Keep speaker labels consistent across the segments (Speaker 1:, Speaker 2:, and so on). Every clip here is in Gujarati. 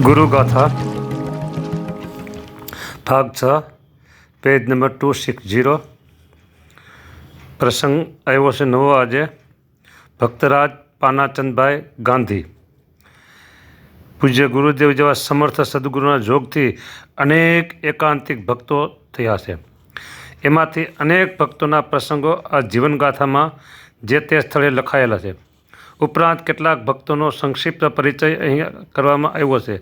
Speaker 1: ગુરુગાથા ભાગ 6 પેજ નંબર 260 પ્રસંગ આવ્યો છે નવો આજે ભક્તરાજ પાનાચંદભાઈ ગાંધી પૂજ્ય ગુરુદેવ જેવા સમર્થ સદગુરુના જોગથી અનેક એકાંતિક ભક્તો થયા છે. એમાંથી અનેક ભક્તોના પ્રસંગો આ જીવનગાથામાં જે તે સ્થળે લખાયેલા છે. ઉપરાંત કેટલાક ભક્તોનો સંક્ષિપ્ત પરિચય અહીં કરવામાં આવ્યો છે.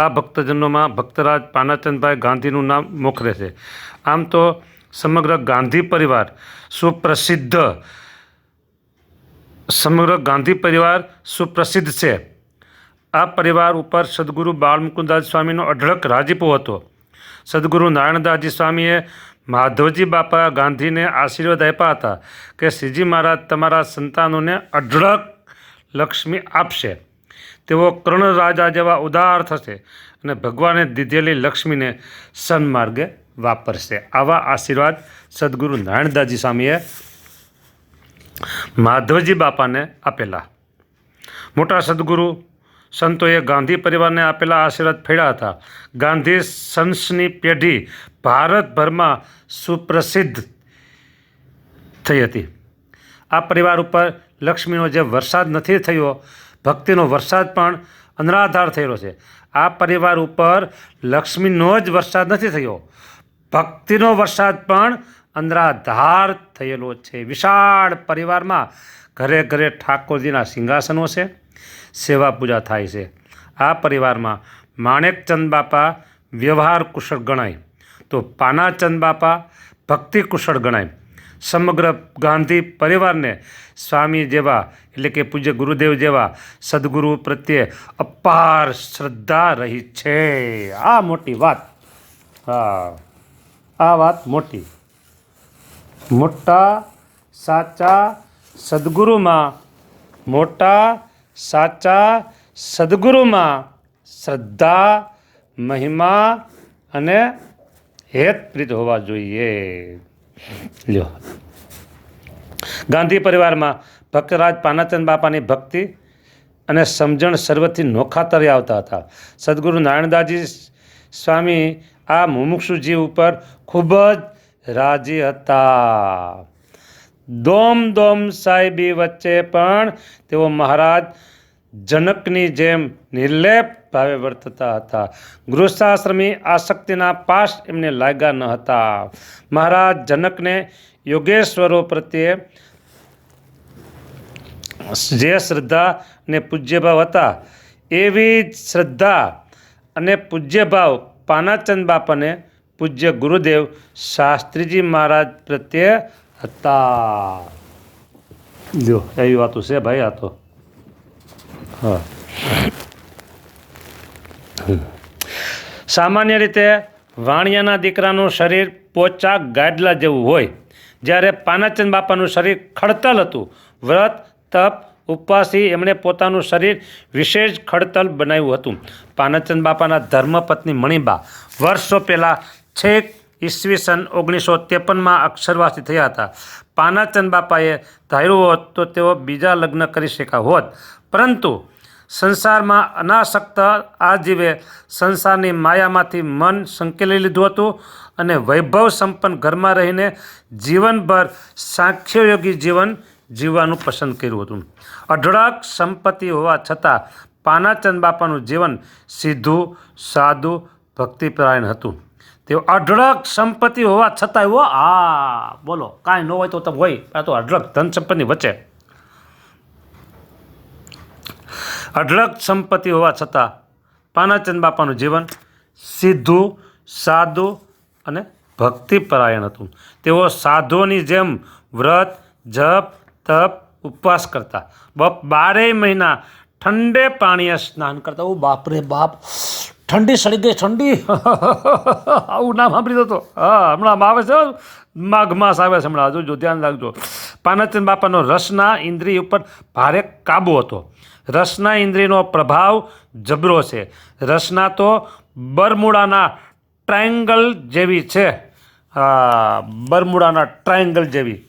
Speaker 1: આ ભક્તજનોમાં ભક્તરાજ પાનાચંદભાઈ ગાંધીનું નામ મોખરે છે. આમ તો સમગ્ર ગાંધી પરિવાર સુપ્રસિદ્ધ છે. આ પરિવાર ઉપર સદગુરુ બાળમુકુદાસ સ્વામીનો અઢળક રાજીપો હતો. સદગુરુ નારાયણદાસજી સ્વામીએ માધવજી બાપા ગાંધીને આશીર્વાદ આપ્યા હતા કે શ્રીજી મહારાજ તમારા સંતાનોને અઢળક લક્ષ્મી આપશે. તેઓ કર્ણરાજા જેવા ઉદાર થશે અને ભગવાને દીધેલી લક્ષ્મીને સન્માર્ગે વાપરશે. આવા આશીર્વાદ સદગુરુ નારાયણદાસજી સ્વામીએ માધવજી બાપાને આપેલા. મોટા સદગુરુ સંતોએ ગાંધી પરિવારને આપેલા આશીર્વાદ ફેર્યા હતા. ગાંધી સંસની પેઢી ભારતભરમાં સુપ્રસિદ્ધ થઈ હતી. આ પરિવાર ઉપર લક્ષ્મીનો જે વરસાદ નથી થયો, ભક્તિનો વરસાદ પણ અનરાધાર થયેલો છે. આ પરિવાર ઉપર લક્ષ્મીનો જ વરસાદ નથી થયો, ભક્તિનો વરસાદ પણ અનરાધાર થયેલો છે. વિશાળ પરિવારમાં ઘરે ઘરે ઠાકોરજીના સિંહાસનો છે, સેવા પૂજા થાય છે. આ પરિવારમાં માણેકચંદ બાપા વ્યવહાર કુશળ ગણાય તો પાનાચંદ બાપા ભક્તિ કુશળ ગણાય. સમગ્ર ગાંધી પરિવારને સ્વામી જેવા એટલે કે પૂજ્ય ગુરુદેવ જેવા સદગુરુ પ્રત્યે અપાર શ્રદ્ધા રહી છે. આ મોટી વાત, આ વાત મોટી. મોટા સાચા સદગુરુમાં શ્રદ્ધા, મહિમા અને હેતપ્રીત હોવા જોઈએ. લ્યો, ગાંધી પરિવારમાં ભક્તરાજ પાનાચંદ બાપાની ભક્તિ અને સમજણ સર્વથી નોખા તરી આવતા હતા. સદગુરુ નારાયણદાસજી સ્વામી આ મુમુક્ષુજી ઉપર ખૂબ જ રાજી હતા. દોમ સાહેબી વચ્ચે પણ તેઓ મહારાજ જનકની જેમ નિર્લેપ ભાવે વર્તતા હતા. ગૃહસ્થાશ્રમી આસક્તિના પાશ એમને લાગ્યા ન હતા. મહારાજ જનકને યોગેશ્વરો પ્રત્યે જે શ્રદ્ધા અને પૂજ્યભાવ હતા, એવી જ શ્રદ્ધા અને પૂજ્યભાવ પાનાચંદ બાપાને પૂજ્ય ગુરુદેવ શાસ્ત્રીજી મહારાજ પ્રત્યે હતા. જો એવી વાતો છે ભાઈ. આ તો સામાન્ય રીતે વાણિયાના દીકરાનું શરીર પોચા ગાડલા જેવું હોય, જ્યારે પાનાચંદ બાપાનું શરીર ખડતલ હતું. વ્રત, તપ, ઉપવાસથી એમણે પોતાનું શરીર વિશેષ ખડતલ બનાવ્યું હતું. પાનાચંદ બાપાના ધર્મપત્ની મણિબા વર્ષો પહેલાં છેક ઈસવીસન 1953માં અક્ષરવાસી થયા હતા. પાનાચંદ બાપાએ ધાર્યું હોત તો તેઓ બીજા લગ્ન કરી શક્યા હોત, પરંતુ સંસારમાં અનાસક્ત આજીવે સંસારની માયામાંથી મન સંકેલી લીધું હતું અને વૈભવ સંપન્ન ઘરમાં રહીને જીવનભર સાંખ્યયોગી જીવન જીવવાનું પસંદ કર્યું હતું. અઢળક સંપત્તિ હોવા છતાં પાનાચંદ બાપાનું જીવન સીધું, સાદું, ભક્તિપરાયણ હતું. તેઓ અઢળક સંપત્તિ હોવા છતાં બોલો, કાંઈ ન હોય તો તમે હોય. આ તો અઢળક ધન સંપત્તિની વચ્ચે અઢળક સંપત્તિ હોવા છતાં પાનાચંદ બાપાનું જીવન સીધું, સાદું અને ભક્તિપરાયણ હતું. તેઓ સાધુઓની જેમ વ્રત, જપ, તપ, ઉપવાસ કરતા. 12 મહિના ઠંડે પાણીએ સ્નાન કરતા. ઓ બાપરે બાપ, ઠંડી સળી ગઈ, ઠંડી. આવું નામ સાંભળી દો. હમણાં આવે છે, માઘ માસ આવે છે હમણાં, જોજો, ધ્યાન રાખજો. પાનાચંદ બાપાનો રસના ઇન્દ્રિય ઉપર ભારે કાબુ હતો. રસના ઇન્દ્રિયનો પ્રભાવ જબરો છે. રસના તો બરમુડાના ટ્રાયંગલ જેવી છે. બરમુડાના ટ્રાયંગલ જેવી.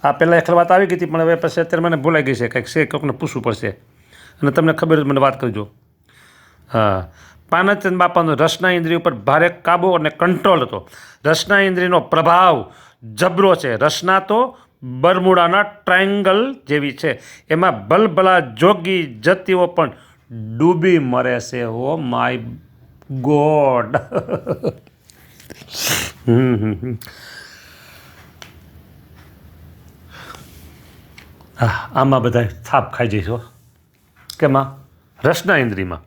Speaker 1: આ પહેલાં એક વાત આવી ગઈ હતી, પણ હવે પછી અત્યારે મને ભૂલાઈ ગઈ છે. કંઈક છે, કોઈકને પૂછવું પડશે અને તમને ખબર મને વાત કરજો. હા, પાનાચંદ બાપાનો રસના ઇન્દ્રિય ઉપર ભારે કાબુ અને કંટ્રોલ હતો. રસના ઇન્દ્રિયનો પ્રભાવ જબરો છે. રસના તો બરમુડાના ટ્રાયંગલ જેવી છે. એમાં ભલભલા જોગી જતીઓ પણ ડૂબી મરે છે. Oh my God. આમાં બધા થાપ ખાઈ જઈશો. કેમાં? રસના ઇન્દ્રિયમાં.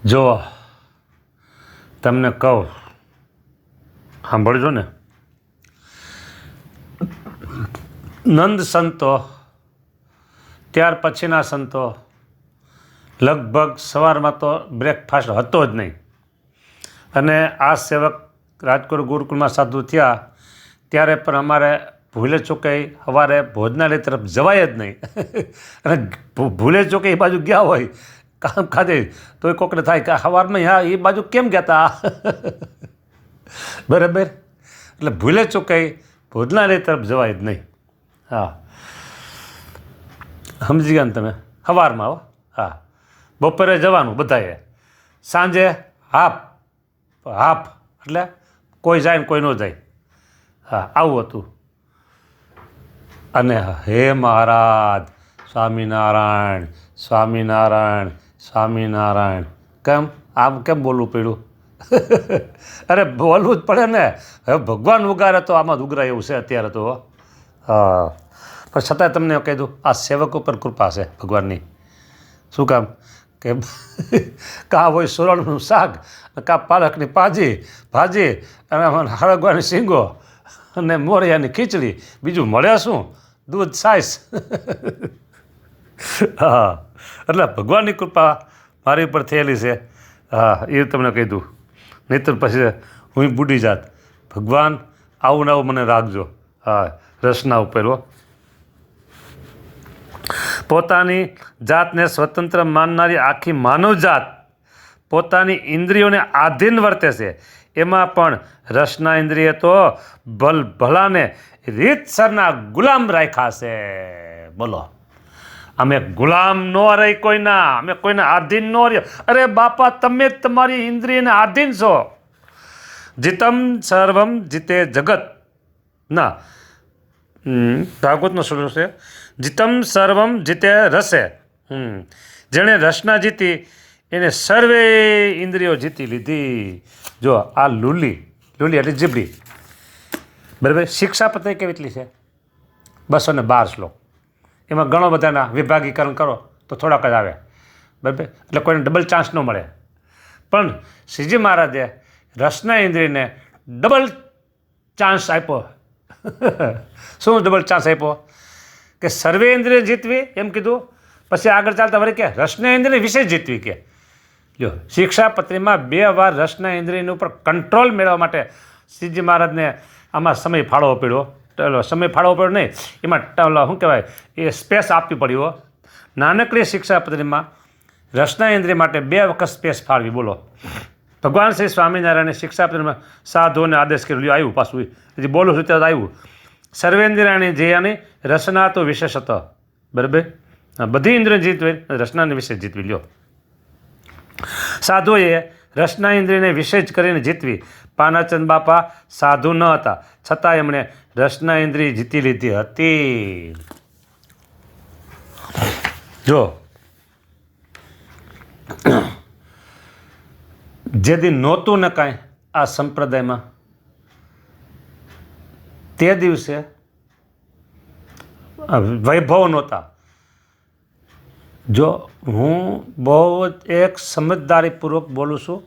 Speaker 1: જો તમને કહું, સાંભળજો ને. નંદ સંતો, ત્યાર પછીના સંતો લગભગ સવારમાં તો બ્રેકફાસ્ટ હતો જ નહીં. અને આ સેવક રાજકોટ ગુરુકુળમાં સાધુ થયા ત્યારે પણ અમારે ભૂલે ચૂકે સવારે ભોજનાલય તરફ જવાય જ નહીં. અને ભૂલે ચૂકે એ બાજુ ગયા હોય કામ ખાધે તો એ કોકને થાય કે સવારમાં હા એ બાજુ કેમ ગયા હતા. બરાબર. એટલે ભૂલે ચૂકે ભોજનાલય તરફ જવાય જ નહીં. હા, સમજી ગયા ને તમે? સવારમાં હો. હા, બપોરે જવાનું બધાએ, સાંજે હાફ એટલે કોઈ જાય ને કોઈ ન જાય. હા, આવું હતું. અને હે મહારાજ, સ્વામિનારાયણ સ્વામિનારાયણ સ્વામિનારાયણ. કેમ આમ કેમ બોલવું પડ્યું? અરે બોલવું જ પડે ને. હવે ભગવાન ઉગારે તો આમાં જ ઉગરાય એવું છે અત્યારે તો. હા, પણ છતાંય તમને કહી દઉં, આ સેવક ઉપર કૃપા છે ભગવાનની. શું કામ? કે કાં હોય સોરણનું શાક, કાં પાલકની ભાજી અને હળગવાની શીંગો અને મોરિયાની ખીચડી. બીજું મળે શું? દૂધ છાશ. હા, એટલે ભગવાનની કૃપા મારી ઉપર થયેલી છે. હા, એ તમને કહી દઉં. નહીં તો પછી હું બુડી જાત. ભગવાન આવું ને આવું મને રાખજો. હા, રસના ઉપર હો. પોતાની જાતને સ્વતંત્ર માનનારી આખી માનવજાત પોતાની ઇન્દ્રિયોને આધીન વર્તે છે. એમાં પણ રસના ઇન્દ્રિય તો ભલાને રીતસરના ગુલામ રાખ્યા છે. બોલો, અમે ગુલામ ન રહી કોઈના, અમે કોઈના આધીન ન રહી. અરે બાપા, તમે જ તમારી ઇન્દ્રિયને આધીન છો. જીતમ સર્વમ જીતે જગત ના ભાગવતનો શ્લોક છે. જીતમ સર્વમ જીતે રસે. જેણે રસના જીતી એને સર્વે ઇન્દ્રિયો જીતી લીધી. જો આ લૂલી એટલે જીબડી. બરાબર. શિક્ષાપત્રી કેવી છે? 212 શ્લોક. એમાં ઘણો બધાના વિભાગીકરણ કરો તો થોડાક જ આવે. બરાબર. એટલે કોઈને ડબલ ચાન્સ ન મળે. પણ શ્રીજી મહારાજે રસના ઇન્દ્રિયને ડબલ ચાન્સ આપ્યો. શું ડબલ ચાન્સ આપ્યો? કે સર્વે ઇન્દ્રિય જીતવી એમ કીધું. પછી આગળ ચાલતા વળી કે રસના ઇન્દ્રિય વિશેષ જીતવી. કે જો શિક્ષાપત્રીમાં 2 વાર રસના ઇન્દ્રિયની ઉપર કંટ્રોલ મેળવવા માટે શ્રીજી મહારાજને આમાં સમય ફાળવવો પડ્યો. સમય ફાળવવો પડ્યો નહીં, એમાં શું કહેવાય, એ સ્પેસ આપવી પડ્યો. નાનકડી શિક્ષાપત્રીમાં રસના ઇન્દ્રિય માટે 2 વખત સ્પેસ ફાળવી. બોલો. ભગવાન શ્રી સ્વામિનારાયણે શિક્ષાપત્રીમાં સાધુઓને આદેશ કર્યો. આવ્યું પાછું, હજી બોલું છું ત્યારે આવ્યું. સર્વેન્દ્રિયાની જયાની રસના તો વિશેષ હતો. બરાબર. બધી ઇન્દ્રિય જીતવી, રસનાને વિશેષ જીતવી. લ્યો, સાધુએ રસના ઇન્દ્રિયને વિશેષ કરીને જીતવી. પાનાચંદ બાપા સાધુ ન હતા, છતાં એમણે રસના ઇન્દ્રિય જીતી લીધી હતી. જો જે દી નહોતું ને કાંઈ આ સંપ્રદાયમાં, તે દિવસે વૈભવ નહોતા. જો હું બહુ જ એક સમજદારીપૂર્વક બોલું છું.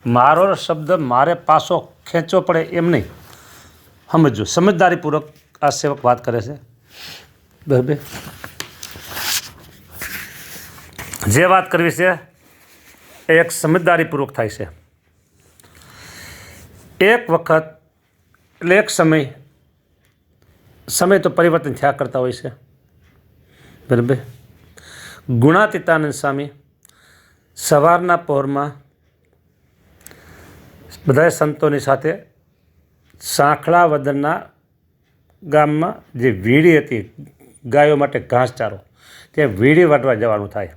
Speaker 1: મારો શબ્દ મારે પાછો ખેંચવો પડે એમ નહીં. સમજો, સમજદારીપૂર્વક આ સેવક વાત કરે છે. બરાબર. જે વાત કરવી છે એ એક સમજદારીપૂર્વક થાય છે. એક વખત એટલે એક સમય તો પરિવર્તન થયા કરતા હોય છે. બરાબર. ગુણાતીતાનંદ સ્વામી સવારના પહોરમાં બધા સંતોની સાથે સાંખળા વદરના ગામમાં જે વીડી હતી ગાયો માટે ઘાસચારો, ત્યાં વીડી વાટવા જવાનું થાય.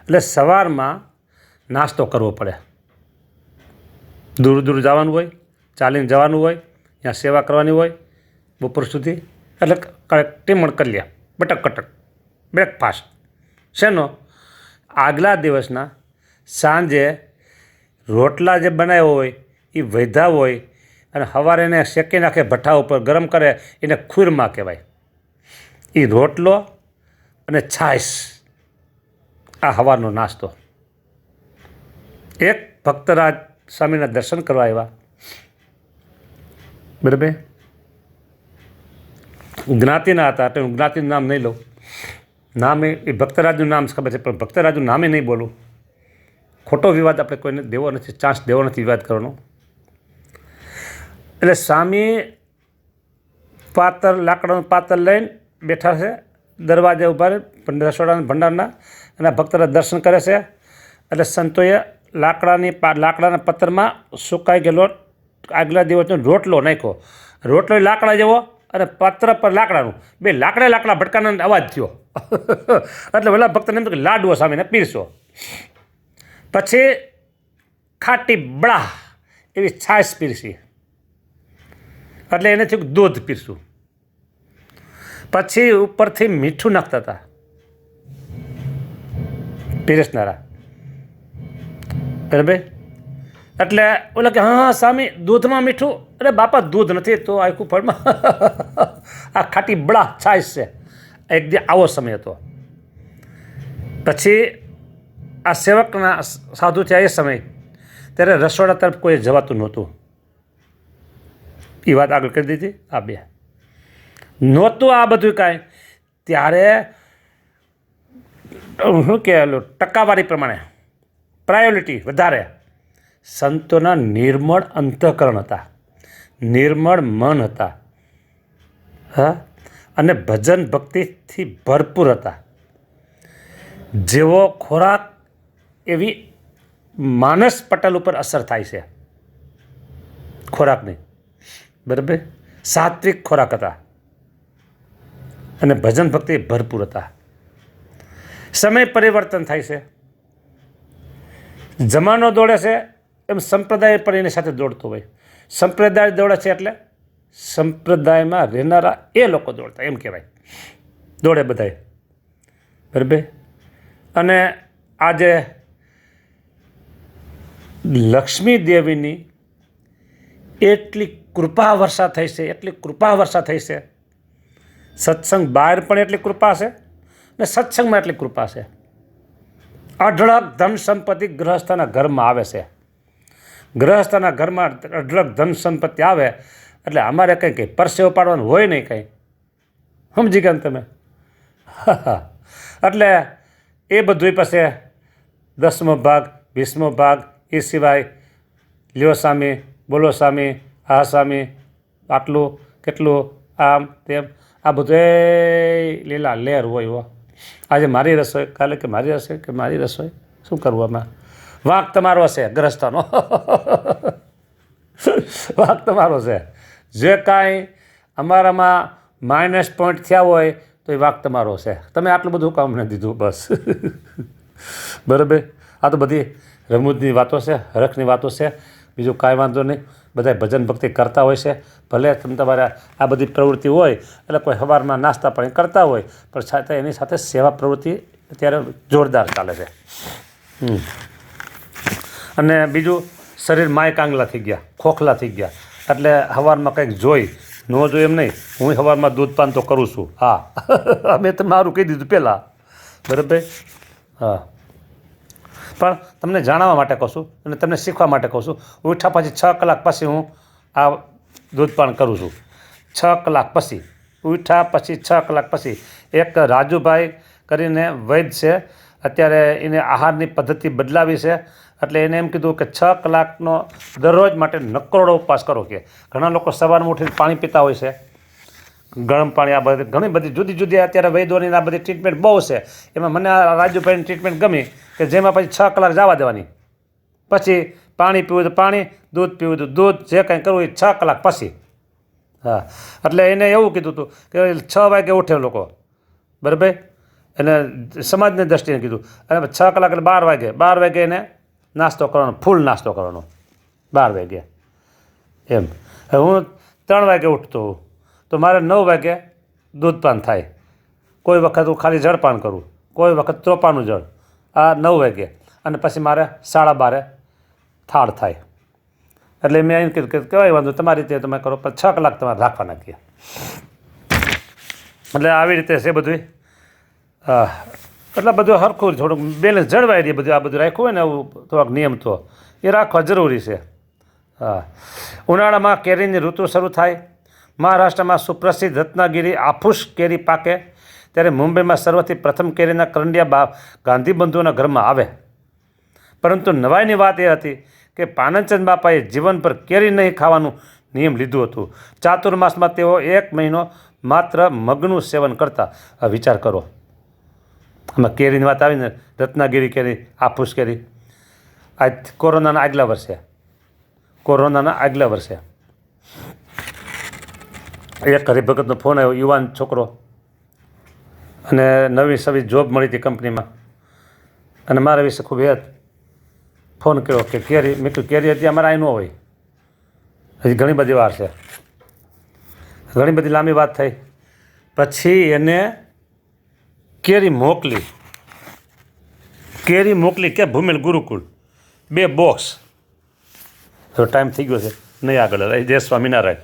Speaker 1: એટલે સવારમાં નાસ્તો કરવો પડે. દૂર દૂર જવાનું હોય, ચાલીને જવાનું હોય, ત્યાં સેવા કરવાની હોય બપોર સુધી, એટલે ટીમણ કરી લે બટક કટક બ્રેકફાસ્ટ. શેનો? આગલા દિવસના સાંજે રોટલા જે બનાવ્યો હોય એ વધ્યા હોય અને સવારે એને શેકી નાખે ભઠ્ઠા ઉપર ગરમ કરે, એને ખુરમા કહેવાય. એ રોટલો અને છાશ, આ સવારનો નાસ્તો. એક ભક્તરાજ સ્વામીના દર્શન કરવા આવ્યા, બરાબર, જ્ઞાતિના હતા, એટલે હું જ્ઞાતિનું નામ નહીં લઉં. નામ એ ભક્તરાજનું નામ ખબર છે, પણ ભક્તરાજનું નામે નહીં બોલું. ખોટો વિવાદ આપણે કોઈને દેવો નથી, ચાન્સ દેવો નથી વિવાદ કરવાનો. એટલે સ્વામી પાતર, લાકડાનું પાતર લઈને બેઠા છે, દરવાજે ઊભા રહે રસોડાના ભંડારના, અને ભક્તરાજ દર્શન કરે છે. એટલે સંતોએ લાકડાના પત્તરમાં સુકાઈ ગયેલો આગલા દિવસનો રોટલો નાખ્યો. રોટલો લાકડા જેવો અને પત્ર પર લાકડાનું, બે લાકડા ભટકાના અવાજ થયો. એટલે પેલા ભક્તને એમ કે લાડવો સામેને પીરસો. પછી ખાટી બળા એવી છાશ પીરસી, એટલે એને થયું દૂધ પીરસું. પછી ઉપરથી મીઠું નાખતા હતા પીરસનારા, બરાબર. એટલે ઓલા કે હા સ્વામી દૂધમાં મીઠું? અરે બાપા દૂધ નથી તો આખું ફળમાં આ ખાટી બળા છાશ છે. એક દી આવો સમય હતો. પછી આ સેવકના સાધુ થયા એ સમય, ત્યારે રસોડા તરફ કોઈ જવાતું નહોતું. એ વાત આગળ કરી દીધી. આ બે નહોતું આ બધું કાંઈ. ત્યારે શું કહેલું, ટકાવારી પ્રમાણે પ્રાયોરિટી વધારે સંતોના નિર્મળ અંતઃકરણ હતા, નિર્મળ મન હતા, હા, અને ભજન ભક્તિથી ભરપૂર હતા. જેવો ખોરાક એવી માનસ પટલ ઉપર અસર થાય છે ખોરાકની, બરાબર. સાત્વિક ખોરાક હતા અને ભજન ભક્તિ ભરપૂર હતા. સમય પરિવર્તન થાય છે, જમાનો દોડે છે, એમ સંપ્રદાય પણ એની સાથે દોડતો હોય. સંપ્રદાય દોડે છે એટલે સંપ્રદાયમાં રહેનારા એ લોકો દોડતા, એમ કહેવાય. દોડે બધાય, બરાબર. અને આજે લક્ષ્મી દેવીની એટલી કૃપા વર્ષા થઈ છે, એટલી કૃપા વર્ષા થઈ છે. સત્સંગ બહાર પણ એટલી કૃપા છે ને સત્સંગમાં એટલી કૃપા છે. અઢળક ધન સંપત્તિ ગૃહસ્થના ઘરમાં આવે છે. ગૃહસ્થના ઘરમાં અઢળક ધન સંપત્તિ આવે એટલે અમારે કંઈ પરસેવો પાડવાનું હોય નહીં કંઈ. સમજી ગયા ને તમે? એટલે એ બધું પછી 10મો ભાગ 20મો ભાગ, એ સિવાય લ્યો સ્વામી, બોલો સ્વામી, આ સ્વામી, આટલું કેટલું, આમ તેમ, આ બધું એ લીલા લહેર હોય. આજે મારી રસોઈ, કાલે કે મારી રસોઈ, કે મારી રસોઈ. શું કરવું આમાં? વાંક તમારો છે ગ્રહસ્થનો. વાંક તમારો છે. જે કાંઈ અમારામાં માઇનસ પોઈન્ટ થયા હોય તો એ વાંક તમારો છે. તમે આટલું બધું કામ નથી દીધું, બસ. બરાબર. આ તો બધી રમૂજની વાતો છે, હરખની વાતો છે, બીજું કાંઈ વાંધો નહીં. બધા ભજન ભક્તિ કરતા હોય છે. ભલે તમારે આ બધી પ્રવૃત્તિ હોય, એટલે કોઈ સવારમાં નાસ્તા પાણી કરતા હોય, પણ છતાં એની સાથે સેવા પ્રવૃત્તિ અત્યારે જોરદાર ચાલે છે. અને બીજું, શરીર માય કાંગલા થઈ ગયા, ખોખલા થઈ ગયા. એટલે સવારમાં કંઈક જોઈ ન જોઈ એમ નહીં. હું સવારમાં દૂધપાન તો કરું છું. હા, મેં તો મારું કહી દીધું પહેલાં, બરાબર. હા, પણ તમને જાણવા માટે કહું છું અને તમને શીખવા માટે કહું છું. ઉઠ્યા પછી 6 કલાક પછી હું આ દૂધપાન કરું છું. 6 કલાક પછી, ઉઠ્યા પછી 6 કલાક પછી. એક રાજુભાઈ કરીને વૈદ્ય છે, અત્યારે એને આહારની પદ્ધતિ બદલાવી છે. એટલે એને એમ કીધું કે 6 કલાકનો દરરોજ માટે નકરોડો ઉપવાસ કરો. કે ઘણા લોકો સવારમાં ઉઠીને પાણી પીતા હોય છે, ગરમ પાણી. આ બધી ઘણી બધી જુદી જુદી અત્યારે વૈદ્યોની આ બધી ટ્રીટમેન્ટ બહુ છે. એમાં મને આ રાજુભાઈની ટ્રીટમેન્ટ ગમી કે જેમાં પછી 6 કલાક જવા દેવાની, પછી પાણી પીવું તો પાણી, દૂધ પીવું તો દૂધ, જે કંઈ કરવું એ 6 કલાક પછી. હા, એટલે એને એવું કીધું હતું કે 6 વાગે ઉઠે લોકો, બરાબર. એને સમાજની દ્રષ્ટિએ કીધું. અને 6 કલાક એટલે 12 વાગે એને નાસ્તો કરવાનો, ફૂલ નાસ્તો કરવાનો 12 વાગે એમ. હવે હું 3 વાગે ઉઠતો હોઉં તો મારે 9 વાગે દૂધપાન થાય. કોઈ વખત હું ખાલી જળપાન કરું, કોઈ વખત ત્રોપાનું જળ, આ 9 વાગે. અને પછી મારે 12:30 થાળ થાય. એટલે મેં એમ કીધું કે કહેવાય વાંધો તમારી રીતે તમે કરો, પણ 6 કલાક તમારે રાખવાના કહે. એટલે આવી રીતે છે બધું. એટલે બધું સરખું થોડુંક બેલેન્સ જળવાય રહે બધું. આ બધું રાખ્યું હોય ને એવું થોડાક નિયમ તો એ રાખવા જરૂરી છે. હા, ઉનાળામાં કેરીની ઋતુ શરૂ થાય. મહારાષ્ટ્રમાં સુપ્રસિદ્ધ રત્નાગીરી આફૂસ કેરી પાકે ત્યારે મુંબઈમાં સર્વથી પ્રથમ કેરીના કરંડિયા ગાંધીબંધુઓના ઘરમાં આવે. પરંતુ નવાઈની વાત એ હતી કે પાનચંદ બાપાએ જીવન પર કેરી નહીં ખાવાનું નિયમ લીધું હતું. ચાતુર્માસમાં તેઓ 1 મહિનો માત્ર મગનું સેવન કરતા. વિચાર કરો, આમાં કેરીની વાત આવીને રત્નાગીરી કેરી, આફૂસ કેરી. આજ કોરોનાના આગલા વર્ષે એક હરિભગતનો ફોન આવ્યો, યુવાન છોકરો, અને નવી સવી જોબ મળી હતી કંપનીમાં, અને મારા વિશે ખૂબ ફોન કર્યો કે કેરી. મેં કહ્યું કેરી હતી અમારે અહીં ન હોય, હજી ઘણી બધી વાર છે. ઘણી બધી લાંબી વાત થઈ. પછી એને કેરી મોકલી કે ભૂમેલ ગુરુકુળ 2 બોક્સ. તો ટાઈમ થઈ ગયો છે, નહીં આગળ. જય સ્વામિનારાયણ.